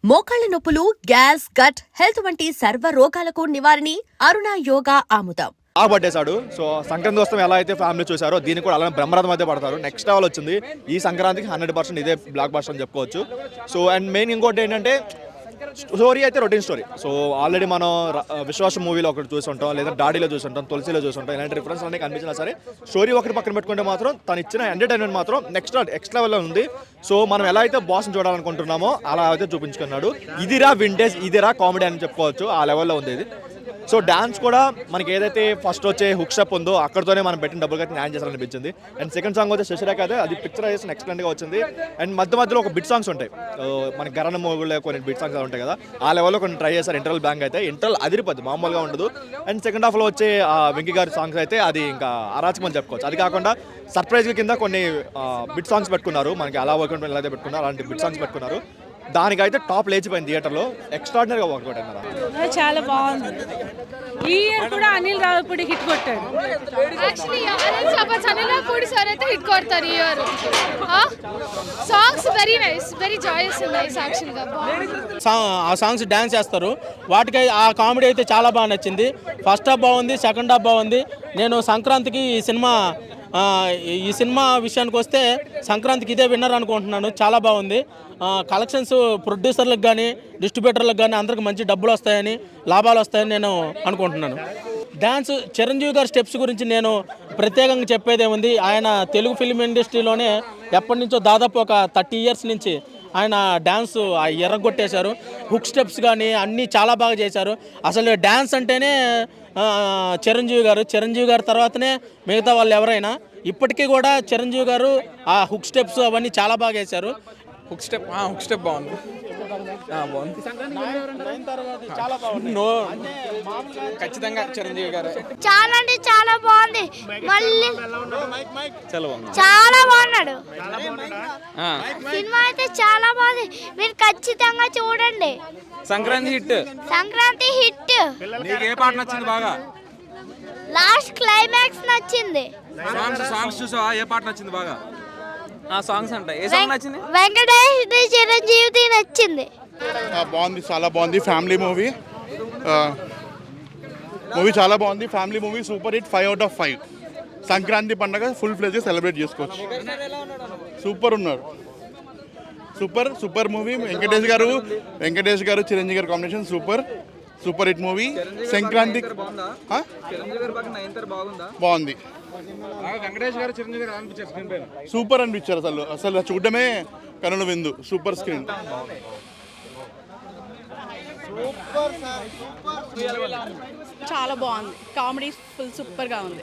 మోకాళ్ల నొప్పులు, gas, gut health వంటి సర్వ రోగాలకు నివారణి అరుణ యోగా ఆముదం. పట్టేశాడు. సో సంక్రాంతి వస్తాం ఎలా అయితే ఫ్యామిలీ చూసారో దీన్ని కూడా అలానే బ్రహ్మరథం అయితే పడతారు. నెక్స్ట్ లెవెల్ వచ్చింది ఈ సంక్రాంతికి 100% ఇదే బ్లాక్ బస్టర్ అని చెప్పుకోవచ్చు. సో అండ్ మెయిన్ ఇంకోటి ఏంటంటే స్టోరీ అయితే రొటీన్ స్టోరీ. సో ఆల్రెడీ మనం విశ్వాసం మూవీలో ఒకటి చూసుంటాం, లేదా డాడీలో చూసుంటాం, తులసిలో చూసుంటాం. ఇలాంటి రిఫరెన్స్ అన్నీ కనిపించినా సరే స్టోరీ ఒకటి పక్కన పెట్టుకుంటే మాత్రం తను ఇచ్చిన ఎంటర్టైన్మెంట్ మాత్రం నెక్స్ట్ లెవెల్లో ఉంది. సో మనం ఎలా అయితే బాస్ని చూడాలనుకుంటున్నామో అలా అయితే చూపించుకున్నాడు. ఇదిరా వింటేజ్, ఇదిరా కామెడీ అని చెప్పుకోవచ్చు. ఆ లెవెల్లో ఉంది ఇది. సో డాన్స్ కూడా మనకి ఏదైతే ఫస్ట్ వచ్చే హుక్ స్టెప్ ఉందో అక్కడితోనే మనం పెట్టిన డబ్బులు అయితే న్యాయం చేస్తారనిపించింది. అండ్ సెకండ్ సాంగ్ వచ్చే శశిరేఖ అయితే అది పిక్చరైజేషన్ ఎక్సలెంట్గా వచ్చింది. అండ్ మధ్యలో ఒక బిట్ సాంగ్స్ ఉంటాయి, మనకి గరణ మోగుల్లో కొన్ని బిట్ సాంగ్స్ ఉంటాయి కదా, ఆ లెవెల్లో కొన్ని ట్రై చేస్తారు. ఇంటర్వల్ బ్యాంక్ అయితే ఇంటర్వల్ అదిరిపోద్ది, మామూలుగా ఉండదు. అండ్ సెకండ్ హాఫ్లో వచ్చే వెంకీ గారి సాంగ్స్ అయితే అది ఇంకా అరాచకం అని చెప్పుకోవచ్చు. అది కాకుండా సర్ప్రైజ్ కింద కొన్ని బిట్ సాంగ్స్ పెట్టుకున్నారు, మనకి అలా వర్క్ ఎలా అయితే పెట్టుకున్నారు అలాంటి బిట్ సాంగ్స్ పెట్టుకున్నారు. దానికైతే టాప్ లేచిపోయింది థియేటర్లో. ఎక్స్ట్రాడినరీగా వర్కౌట్ అన్నారు. చాలా బాగుంది. ఈ ఇయర్ కూడా అనిల్ రావిపూడి హిట్ కొట్టాడు. అనిల్ రావిపూడి సార్ అయితే హిట్ కొడతారు ఈ year. Songs very nice, very Joyce nice. యాక్చువల్గా ఆ సాంగ్స్ డ్యాన్స్ చేస్తారు, వాటికి ఆ కామెడీ అయితే చాలా బాగా నచ్చింది. ఫస్ట్ హాఫ్ బాగుంది, సెకండ్ హాఫ్ బాగుంది. నేను సంక్రాంతికి ఈ సినిమా విషయానికి వస్తే సంక్రాంతికి ఇదే విన్నర్ అనుకుంటున్నాను. చాలా బాగుంది. కలెక్షన్స్ ప్రొడ్యూసర్లకు కానీ డిస్ట్రిబ్యూటర్లకు కానీ అందరికి మంచి డబ్బులు వస్తాయని, లాభాలు వస్తాయని నేను అనుకుంటున్నాను. డ్యాన్స్ చిరంజీవి గారి స్టెప్స్ గురించి నేను ప్రత్యేకంగా చెప్పేదే ఉంది. ఆయన తెలుగు ఫిల్మ్ ఇండస్ట్రీలోనే ఎప్పటి నుంచో దాదాపు ఒక 30 years నుంచి ఆయన డ్యాన్స్ ఎర్రగొట్టేశారు. హుక్ స్టెప్స్ కానీ అన్నీ చాలా బాగా చేశారు. అసలు డ్యాన్స్ అంటేనే చిరంజీవి గారు తర్వాతనే మిగతా వాళ్ళు ఎవరైనా. ఇప్పటికీ కూడా చిరంజీవి గారు ఆ హుక్ స్టెప్స్ అవన్నీ చాలా బాగా వేశారు. హుక్ స్టెప్ బాగుంది. ఖచ్చితంగా చిరంజీవి గారు చాలా అంటే చాలా బాగుంది. మళ్ళీ చాలా బాగున్నాడు. సినిమా అయితే చాలా బాగుంది, మీరు ఖచ్చితంగా చూడండి. సంక్రాంతి హిట్. నీకు ఏ పాట నచ్చింది బాగా? లాస్ట్ క్లైమాక్స్ నచ్చింది. సాంగ్స్ చూసావా? ఏ పాట నచ్చింది బాగా? ఆ సాంగ్స్ అంటే ఏ సాంగ్ నచ్చింది? వెంకటేష్ చిరంజీవి నచ్చింది. బాగుంది, చాలా బాగుంది. ఫ్యామిలీ మూవీ చాలా బాగుంది. Family movie super hit. 5 out of 5. Sankranti పండుగ ఫుల్ ఫ్లెజ్ సెలబ్రేట్ చేసుకోవచ్చు. సూపర్ ఉన్నారు. Super movie. Venkatesh garu Chiranjeevi garu combination super hit movie. Sankranti బాగుంది. సూపర్ అనిపించారు. అసలు చూడడమే కనుల విందు. Super screen. చాలా బాగుంది. కామెడీ ఫుల్ సూపర్గా ఉంది.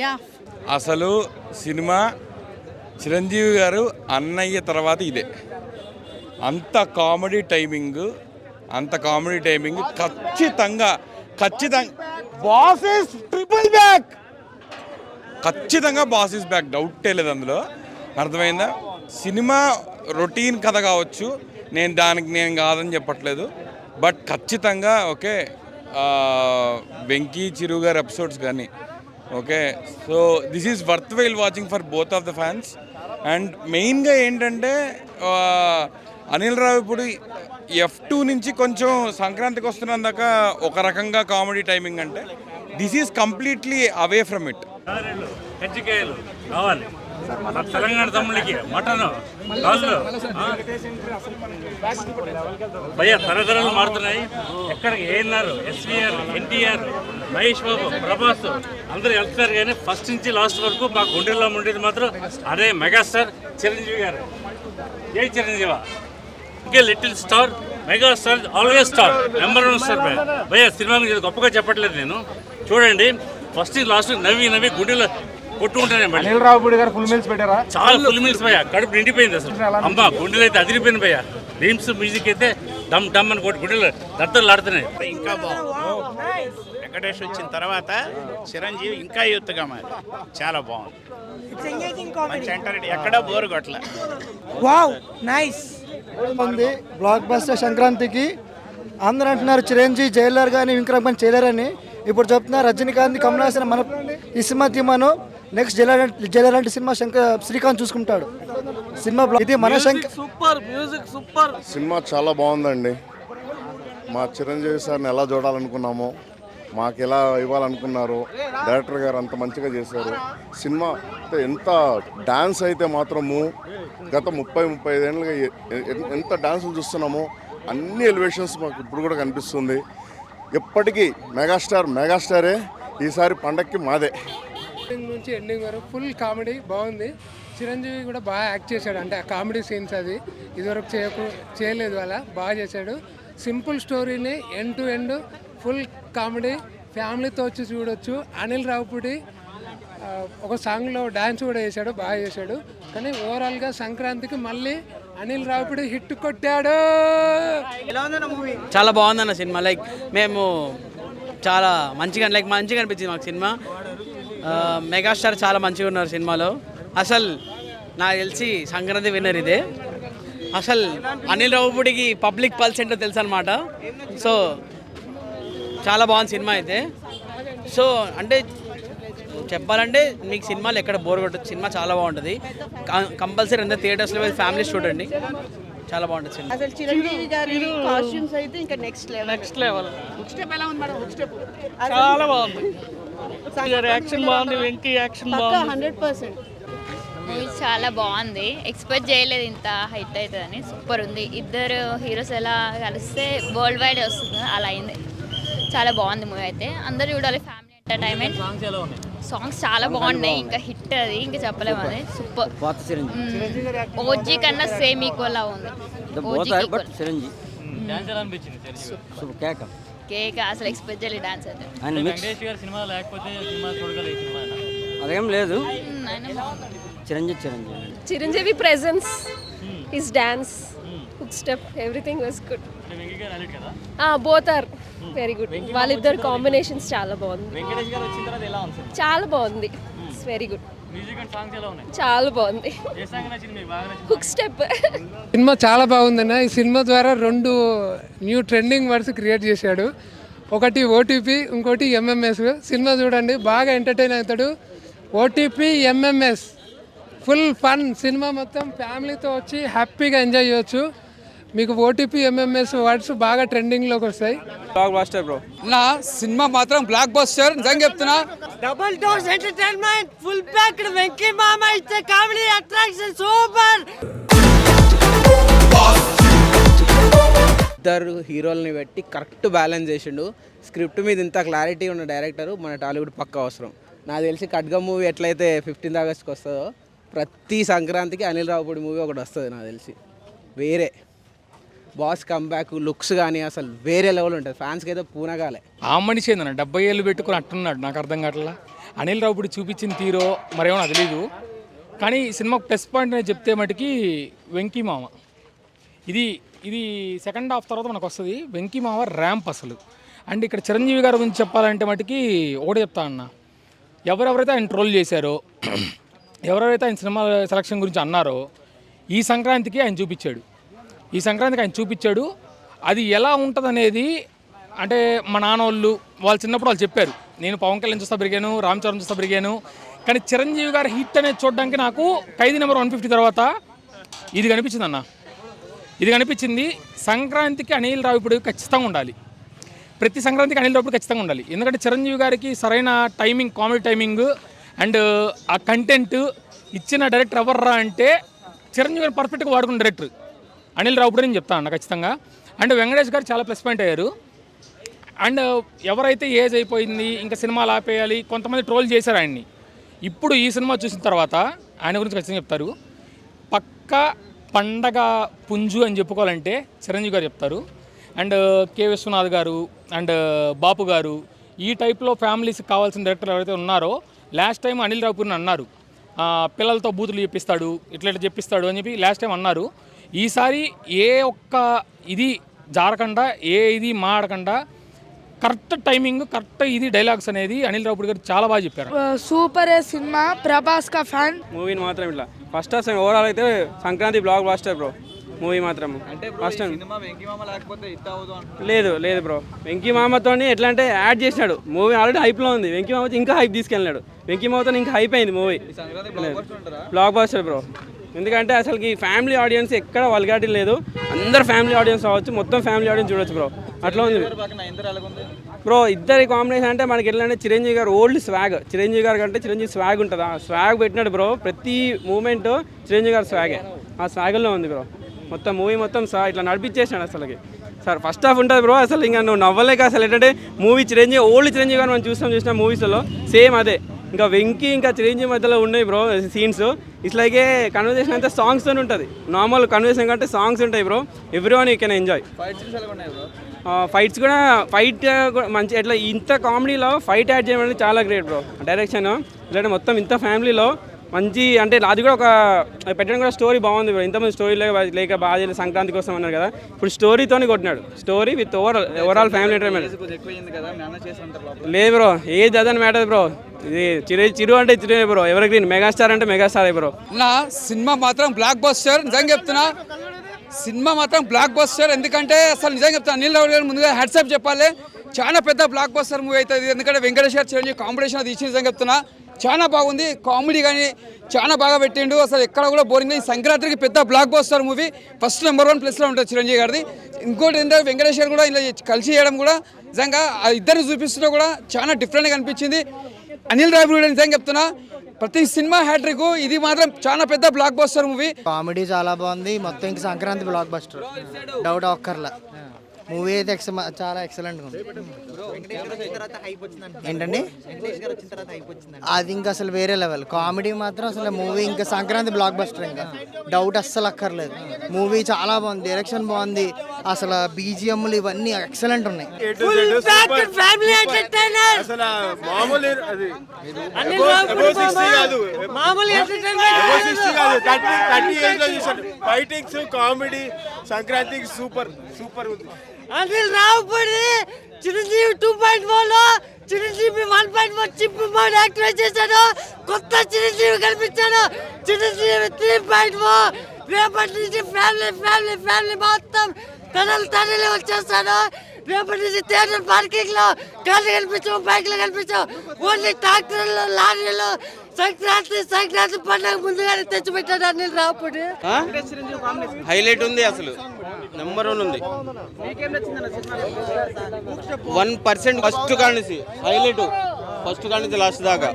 యా, అసలు సినిమా చిరంజీవి గారు అన్నయ్య తర్వాత ఇదే. అంత కామెడీ టైమింగ్ ఖచ్చితంగా బాస్ ఈస్ ట్రిపుల్ బ్యాక్. ఖచ్చితంగా బాస్ ఈస్ బ్యాక్, డౌటే లేదు అందులో. అర్థమైందా? సినిమా రొటీన్ కథ కావచ్చు, నేను కాదని చెప్పట్లేదు. బట్ ఖచ్చితంగా ఓకే, వెంకీ చిరు గారి ఎపిసోడ్స్ కానీ okay. So this is worth while watching for both of the fans. And మెయిన్గా ఏంటంటే అనిల్ రావిపూడి F2 నుంచి కొంచెం సంక్రాంతికి వస్తున్నందాక ఒక రకంగా కామెడీ టైమింగ్ అంటే this is completely away from it. కజ్జికాయలు కావాలి తెలంగాణ తమ్ముళ్ళకి, మటన్ కాళ్ళు భయ్యా తరతరాలు మారుతున్నాయి. ఎక్కడికి ఏఎన్ఆర్, SVR, NTR, మహేష్ బాబు, ప్రభాస్ అందరూ వెళ్తున్నారు. కానీ ఫస్ట్ నుంచి లాస్ట్ వరకు మా గుండెల్లో ఉండేది మాత్రం అదే మెగాస్టార్ చిరంజీవి గారు. ఏ చిరంజీవా, ఇంకే little star, megastar, always star, number 1 star భయ్యా. సినిమా గొప్పగా చెప్పట్లేదు నేను. చూడండి ఫస్ట్ లాస్ట్ నవ్వి గుండెలో కొట్టుకుంటాను. అనిల్ రావిపూడి గారు ఫుల్ మీల్స్ పెట్టారా? చాలా ఫుల్ మీల్స్ భయ్యా, కడుపు నిండిపోయింది. అసలు అమ్మ గుండెలు అయితే అదిరిపోయింది భయ్యా. డ్రీమ్స్ మ్యూజిక్ అయితే డమ్ అని కొట్టి గుండెలు దత్తలు ఆడుతున్నాయి. ఇంకా బాగుంది. వెంకటేష్ వచ్చిన తర్వాత చిరంజీవి ఇంకా యూత్గా మారి చాలా బాగుంది. ఎక్కడా బోరు కొట్ల. వావ్, నైస్ ఉంది. బ్లాక్ బస్టర్ సంక్రాంతికి అందరూ అంటున్నారు చిరంజీవి జైలర్ కానీ విక్రమ్ చేయలేరని. ఇప్పుడు చెప్తున్నారు రజనీకాంత్, కమల్ హాసన్ మన ఈ సినిమా తీమాను నెక్స్ట్ జైలర్ లాంటి సినిమా శ్రీకాంత్ చూసుకుంటాడు. సినిమా ఇది మన సినిమా చాలా బాగుందండి. మా చిరంజీవి సార్ని ఎలా చూడాలనుకున్నామో, మాకు ఎలా ఇవ్వాలనుకున్నారు, డైరెక్టర్ గారు అంత మంచిగా చేశారు. సినిమా ఎంత డ్యాన్స్ అయితే మాత్రము గత 30-35 ఏళ్ళుగా ఎంత డ్యాన్సులు చూస్తున్నామో అన్ని ఎలివేషన్స్ మాకు ఇప్పుడు కూడా కనిపిస్తుంది. ఎప్పటికీ మెగాస్టారే ఈసారి పండక్కి మాదే. నుంచి ఎండింగ్ వరకు ఫుల్ కామెడీ బాగుంది. చిరంజీవి కూడా బాగా యాక్ట్ చేశాడు, అంటే ఆ కామెడీ సీన్స్ అది ఇదివరకు చేయలేదు, అలా బాగా చేశాడు. సింపుల్ స్టోరీని end to end full comedy, ఫ్యామిలీతో వచ్చి చూడొచ్చు. అనిల్ రావుపూడి ఒక సాంగ్లో డ్యాన్స్ కూడా చేశాడు, బాగా చేశాడు. కానీ ఓవరాల్గా సంక్రాంతికి మళ్ళీ అనిల్ రావుపూడి హిట్ కొట్టాడు. చాలా బాగుందన్న సినిమా. లైక్ మేము చాలా మంచిగా అనిపించింది మాకు సినిమా. మెగాస్టార్ చాలా మంచిగా ఉన్నారు సినిమాలో. అసలు నాకు తెలిసి సంక్రాంతి విన్నర్ ఇదే. అసలు అనిల్ రావుపూడికి పబ్లిక్ పల్స్ ఏంటో తెలుసు అనమాట. సో చాలా బాగుంది సినిమా అయితే. సో అంటే చెప్పాలంటే మీకు సినిమాలు ఎక్కడ బోర్ కొట్టదు, సినిమా చాలా బాగుంటుంది. కంపల్సరీ అందరూ థియేటర్స్లో వెళ్ళి ఫ్యామిలీస్ చూడండి, చాలా బాగుంటుంది సినిమా. అసలు చిరంజీవి గారి కాస్ట్యూమ్స్ అయితే ఇంకా నెక్స్ట్ లెవెల్. హుక్ స్టెప్ ఎలా ఉంది మేడం? హుక్ స్టెప్ చాలా బాగుంది. యాక్షన్ బాగుంది, వెంకీ యాక్షన్ బాగుంది. 100%. మూవీ చాలా బాగుంది. ఎక్స్పెక్ట్ చేయలేదు ఇంత హైట్ అవుతుందని. సూపర్ ఉంది. ఇద్దరు హీరోస్ ఎలా కలిస్తే వరల్డ్ వైడ్ వస్తుంది అలా అయింది. చాలా బాగుంది మూవీ అయితే, అందరూ చూడాలి. Family entertainment. సాంగ్స్ చాలా బాగున్నాయి. ఇంకా హిట్ అది ఇంకా చెప్పలేము. అది సూపర్. ఓజీ కన్నా సేమ్ ఈక్వల్ లా ఉంది. కేక్ అసలు ఎక్స్పెక్ట్ చేయలేదు డాన్స్ అయితే. అదేం లేదు. Chiranjeevi presence, his dance, hook step, everything was good. Both are very good. వాళ్ళిద్దరు కాంబినేషన్స్ చాలా బాగుంది. చాలా బాగుంది. It's very good. చాలా బాగుంది. Hook step. సినిమా చాలా బాగుందన్న. ఈ సినిమా ద్వారా 2 న్యూ ట్రెండింగ్ వర్డ్స్ క్రియేట్ చేశాడు. ఒకటి ఓటీపీ, ఇంకోటి ఎంఎంఎస్. సినిమా చూడండి, బాగా ఎంటర్టైన్ అవుతాడు. OTP, MMS full fun. Cinema మొత్తం ఫ్యామిలీతో వచ్చి హ్యాపీగా ఎంజాయ్ చేయొచ్చు. మీకు ఓటీపీ, ఎంఎంఎస్ వర్డ్స్ బాగా ట్రెండింగ్లోకి వస్తాయి. Block buster bro. నా సినిమా మాత్రం బ్లాక్ బస్టర్, నిజంగా చెప్తున్నా. Double dose entertainment, full packed. Venky మామ ఇచ్చే కామెడీ అట్రాక్షన్ సూపర్. ఇద్దరు హీరోల్ని పెట్టి కరెక్ట్ బ్యాలెన్స్ చేసిండు. స్క్రిప్ట్ మీద ఇంత క్లారిటీ ఉన్న డైరెక్టర్ మన టాలీవుడ్ పక్కా అవసరం. నాకు తెలిసి ఖడ్గం మూవీ ఎట్లయితే 15th ఆగస్ట్కి వస్తుందో, ప్రతి సంక్రాంతికి అనిల్ రావుపూడి మూవీ ఒకటి వస్తుంది నాకు తెలిసి. వేరే బాస్ కంబ్యాక్, లుక్స్ కానీ అసలు వేరే లెవెల్ ఉంటుంది. ఫ్యాన్స్కి అయితే పూనగాలే. ఆ మనిషి ఏందన్న 70 ఏళ్ళు పెట్టుకుని అట్టున్నాడు, నాకు అర్థం కావట్లా. అనిల్ రావుపూడి చూపించిన తీరో మరేమో నాకు తెలీదు. కానీ సినిమా ప్లస్ పాయింట్ అనేది చెప్తే మటుకి వెంకీ మామ. ఇది సెకండ్ హాఫ్ తర్వాత మనకు వస్తుంది. వెంకీ మామ ర్యాంప్ అసలు. అండ్ ఇక్కడ చిరంజీవి గారి గురించి చెప్పాలంటే మటుకి ఒకటే చెప్తా అన్న, ఎవరెవరైతే ఆయన ట్రోల్ చేశారో, ఎవరెవరైతే ఆయన సినిమా సెలక్షన్ గురించి అన్నారో, ఈ సంక్రాంతికి ఆయన చూపించాడు. అది ఎలా ఉంటుంది అనేది అంటే మా నాన్న వాళ్ళు చిన్నప్పుడు వాళ్ళు చెప్పారు. నేను పవన్ కళ్యాణ్ చూస్తా పెరిగాను, రామ్ చరణ్ చూస్తా పెరిగాను. కానీ చిరంజీవి గారి హిట్ అనేది చూడడానికి నాకు ఖైదీ నెంబర్ 150 తర్వాత ఇది కనిపించింది అన్న. ఇది కనిపించింది. సంక్రాంతికి అనిల్ రావుపూడి ఖచ్చితంగా ఉండాలి. ప్రతి సంక్రాంతికి అనిల్ రావుపూడి ఖచ్చితంగా ఉండాలి. ఎందుకంటే చిరంజీవి గారికి సరైన టైమింగ్, కామెడీ టైమింగ్ అండ్ ఆ కంటెంట్ ఇచ్చిన డైరెక్టర్ ఎవర్రా అంటే చిరంజీవి గారు పర్ఫెక్ట్గా వాడుకున్న డైరెక్టర్ అనిల్ రావుపూడి అని చెప్తాను అన్న ఖచ్చితంగా. అండ్ వెంకటేష్ గారు చాలా ప్లస్ పాయింట్ అయ్యారు. అండ్ ఎవరైతే ఏజ్ అయిపోయింది ఇంకా సినిమాలు ఆపేయాలి, కొంతమంది ట్రోల్ చేశారు ఆయన్ని. ఇప్పుడు ఈ సినిమా చూసిన తర్వాత ఆయన గురించి ఖచ్చితంగా చెప్తారు. పక్కా పండగ పుంజు అని చెప్పుకోవాలంటే చిరంజీవి గారు చెప్తారు. అండ్ కె విశ్వనాథ్ గారు అండ్ బాపు గారు, ఈ టైప్లో ఫ్యామిలీస్కి కావాల్సిన డైరెక్టర్ ఎవరైతే ఉన్నారో, లాస్ట్ టైం అనిల్ రావుపూడిని అన్నారు పిల్లలతో బూతులు చెప్పిస్తాడు, ఇట్లా చెప్పిస్తాడు అని చెప్పి లాస్ట్ టైం అన్నారు. ఈసారి ఏ ఒక్క ఇది జారకుండా, ఏ ఇది మాడకుండా కరెక్ట్ టైమింగ్, కరెక్ట్ ఇది డైలాగ్స్ అనేది అనిల్ రావుపూడి గారు చాలా బాగా చెప్పారు. సూపర్ సినిమా, ప్రభాస్ కా ఫ్యాన్. మూవీని మాత్రం ఇట్లా ఫస్ట్ హాఫ్ ఓవరాల్ అయితే Sankranti block buster bro. Movie మాత్రం ఫస్ట్ లేదు బ్రో. వెంకీ మామతో ఎట్లా అంటే యాడ్ చేసినాడు. మూవీ ఆల్రెడీ హైప్లో ఉంది. వెంకీ మామతో ఇంకా హైప్ తీసుకెళ్ళినాడు. వెంకీ మామతో ఇంకా హైప్ అయింది మూవీ. Block buster bro. ఎందుకంటే అసలుకి ఫ్యామిలీ ఆడియన్స్ ఎక్కడ వల్గాటి లేదు, అందరు ఫ్యామిలీ ఆడియన్స్ అవ్వచ్చు, మొత్తం ఫ్యామిలీ ఆడియన్స్ చూడొచ్చు బ్రో. అట్లా ఉంది బ్రో. ఇద్దరి కాంబినేషన్ అంటే మనకి ఎట్లంటే చిరంజీవి గారు ఓల్డ్ స్వాగ్, చిరంజీవి గారు కంటే చిరంజీవి స్వాగ్ ఉంటుంది, ఆ స్వాగ్ పెట్టినాడు బ్రో. ప్రతి మూమెంట్ చిరంజీవి గారు స్వాగే, ఆ స్వాగల్లో ఉంది బ్రో. మొత్తం మూవీ మొత్తం ఇట్లా నడిపించేసాడు అసలుకి. సార్ ఫస్ట్ హాఫ్ ఉంటుంది బ్రో, అసలు ఇంకా నువ్వు నవ్వలేక అసలు ఏంటంటే మూవీ చిరంజీవి ఓల్డ్ చిరంజీవి గారు మనం చూసిన మూవీస్లో సేమ్ అదే. ఇంకా వెంకీ ఇంకా చిరంజీవి మధ్యలో ఉన్నాయి bro scenes. It's like A conversation అంతా సాంగ్స్తో ఉంటుంది, నార్మల్ కన్వర్సేషన్ కంటే సాంగ్స్ ఉంటాయి bro. Every one you can enjoy. Fights కూడా మంచి ఎట్లా ఇంత కామెడీలో ఫైట్ యాడ్ చేయడం అనేది చాలా గ్రేట్ బ్రో. డైరెక్షన్ ఇలాంటి మొత్తం ఇంత ఫ్యామిలీలో మంచి అంటే అది కూడా ఒక పెట్టడం కూడా స్టోరీ బాగుంది బ్రో. ఇంతమంది స్టోరీ లేక బాగా చేయలేదు సంక్రాంతి కోసం అన్నారు కదా, ఇప్పుడు స్టోరీతోనే కొట్టినాడు. Story with overall family entertainment లేదు బ్రో. ఏది అదని మ్యాటర్ బ్రో. ఇది చిరు అంటే Chiru bro, evergreen megastar అంటే మెగాస్టార్ బ్రో. నా సినిమా మాత్రం బ్లాక్ బస్టర్, నిజంగా చెప్తున్నా సినిమా మాత్రం బ్లాక్ బస్టర్. ఎందుకంటే అసలు నిజంగా చెప్తున్నా అనిల్ రావు గారు ముందుగా హ్యాట్సాప్ చెప్పాలి, చాలా పెద్ద బ్లాక్ బస్టర్ మూవీ అవుతుంది. ఎందుకంటే వెంకటేష్ గారు చిరంజీవి కాంబినేషన్ అది ఇచ్చి నిజంగా చెప్తున్నా చాలా బాగుంది. కామెడీ కానీ చాలా బాగా పెట్టిండు, అసలు ఎక్కడ కూడా బోరింగ్. ఈ సంక్రాంతికి పెద్ద block buster movie, first number 1 ప్లేస్లో ఉంటుంది చిరంజీవి గారిది. ఇంకోటి ఏంటంటే వెంకటేష్ గారు కూడా ఇలా కలిసి చేయడం కూడా నిజంగా ఇద్దరిని చూపిస్తున్నా కూడా చాలా డిఫరెంట్గా అనిపించింది. అనిల్ రావు కూడా నిజంగా చెప్తున్నా ప్రతి సినిమా హ్యాట్రిక్, ఇది మాత్రం చాలా పెద్ద బ్లాక్ బస్టర్ మూవీ. కామెడీ చాలా బాగుంది, మొత్తం ఇంకా సంక్రాంతి బ్లాక్ బస్టర్, డౌట్ ఒక్కర్లా. మూవీ అయితే చాలా ఎక్సలెంట్గా ఉంది. ఏంటండి అది ఇంకా అసలు వేరే లెవెల్. కామెడీ మాత్రం అసలు మూవీ ఇంకా సంక్రాంతి బ్లాక్ బస్టర్, ఇంకా డౌట్ అస్సలు అక్కర్లేదు. మూవీ చాలా బాగుంది, డైరెక్షన్ బాగుంది, అసలు బీజిఎంలు ఇవన్నీ ఎక్సలెంట్ ఉన్నాయి. ఫైటింగ్స్ కామెడీ సంక్రాంతికి సూపర్ సూపర్ ఉంది. అనిల్ రావుపూడి చిరంజీవి 2.0 చిరంజీవి 1.1 చింపు మోడ్ యాక్టివేట్ చేశాడు, కొత్త చిరంజీవి కనిపించాడు. చిరంజీవి 3.0 రేపటి నుంచి ఫ్యామిలీ మొత్తం తనలు వచ్చేస్తాడు. రేపటి నుంచి థియేటర్ పార్కింగ్ లో కార్లు కనిపించవు, బైక్లు కనిపించవు, ఓన్లీ ట్రాక్టర్లు లారీలు. సంక్రాంతి పండుగ ముందుగానే తెచ్చిపెట్టాడు అనిల్ రావుపూడి. హైలైట్ ఉంది, అసలు నెంబర్ 1 ఉంది. 1% ఫస్ట్ కానిసి హైలైట్, ఫస్ట్ కానిసి లాస్ట్ దాకా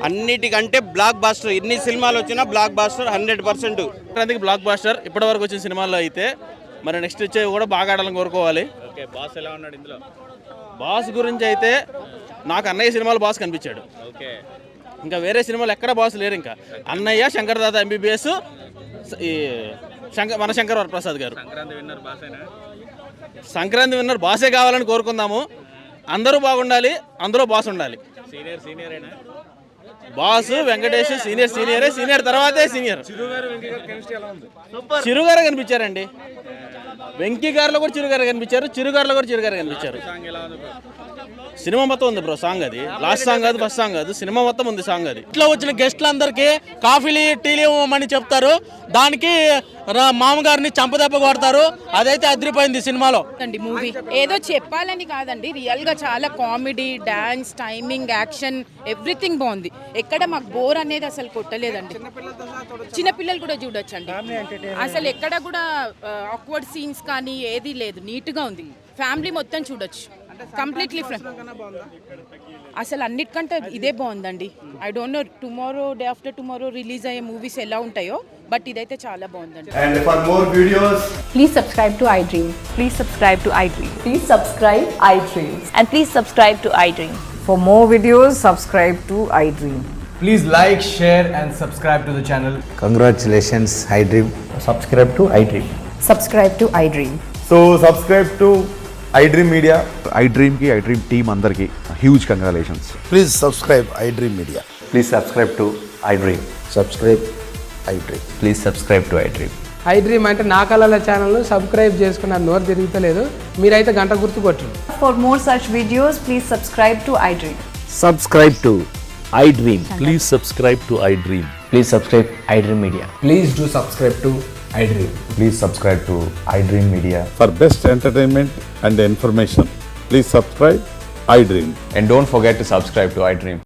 అన్నిటికంటే బ్లాక్ బాస్టర్. ఎన్ని సినిమాలు వచ్చినా బ్లాక్ బాస్టర్ 100%. అందుకే బ్లాక్ బాస్టర్ ఇప్పటివరకు వచ్చిన సినిమాల్లో అయితే. మరి నెక్స్ట్ వచ్చే కూడా బాగా ఆడాలని కోరుకోవాలి. ఓకే, బాస్ ఎలా ఉన్నాడు ఇందులో? బాస్ గురించి అయితే నాకు అన్నయ్య సినిమాలో బాస్ కనిపించాడు. ఓకే, ఇంకా వేరే సినిమాలు ఎక్కడ బాస్ లేరు. ఇంకా అన్నయ్య, శంకర్ దాదా ఎంబీబీఎస్, ఈ మన శంకర్ వరప్రసాద్ గారు. సంక్రాంతి విన్నర్ బాసే కావాలని కోరుకుందాము. అందరూ బాగుండాలి, అందులో బాస్ ఉండాలి. సీనియరేనా బాస్? వెంకటేష్ సీనియర్ తర్వాతే సీనియర్. చిరు గారు కనిపించారండి. వెంకీ గారిలో కూడా చిరు గారు కనిపించారు, చిరుగారిలో కూడా చిరు గారు కనిపించారు. సినిమా మొత్తం ఉంది బ్రో సాంగ్. అది లాస్ట్ సాంగ్ కాదు, ఫస్ట్ సాంగ్ కాదు, సినిమా మొత్తం ఉంది సాంగ్. అది ఇట్లా వచ్చిన గెస్ట్లందరికీ కాఫీలు టీలు ఇవ్వమని చెప్తారు, దానికి మామగారిని చంపదెబ్బ కొడతారు. అదైతే అదిరిపోయింది సినిమాలో. మూవీ ఏదో చెప్పాలని కాదండి, రియల్ గా చాలా comedy, dance, timing, action, everything బాగుంది. ఎక్కడ మాకు బోర్ అనేది అసలు కొట్టలేదండి. చిన్నపిల్లలు కూడా చూడొచ్చండి. అసలు ఎక్కడ కూడా ఆక్వర్డ్ సీన్స్ కానీ ఏది లేదు, నీట్ గా ఉంది. ఫ్యామిలీ మొత్తం చూడొచ్చు, కంప్లీట్లీ అసలు అన్నిటికంటే ఇదే బాగుందండి. I don't know tomorrow, day after tomorrow release అయ్యే మూవీస్ ఎలా ఉంటాయో, బట్ ఇదైతే చాలా బాగుందండి. And for more videos, please subscribe to iDream. Please subscribe to iDream. Please subscribe iDream. And please subscribe to iDream. For more videos, subscribe to iDream. please like, share and subscribe to the channel. Congratulations, iDream. Subscribe to iDream. Subscribe to iDream. So subscribe to iDream Media. iDream ki iDream team andarki huge congratulations. Please subscribe iDream Media. Please subscribe to iDream. Subscribe iDream. Please subscribe to iDream. iDream అంటే నా కళల channel subscribe చేసుకున్న నోరు తిరుగుతలేదు, మీరైతే గంట గుర్తు కొట్టండి. For more such videos, please subscribe to iDream. Subscribe to iDream. Please subscribe to iDream. Please subscribe iDream Media. Please do subscribe to iDream. Please subscribe to iDream Media. For best entertainment and information, please subscribe iDream. And don't forget to subscribe to iDream.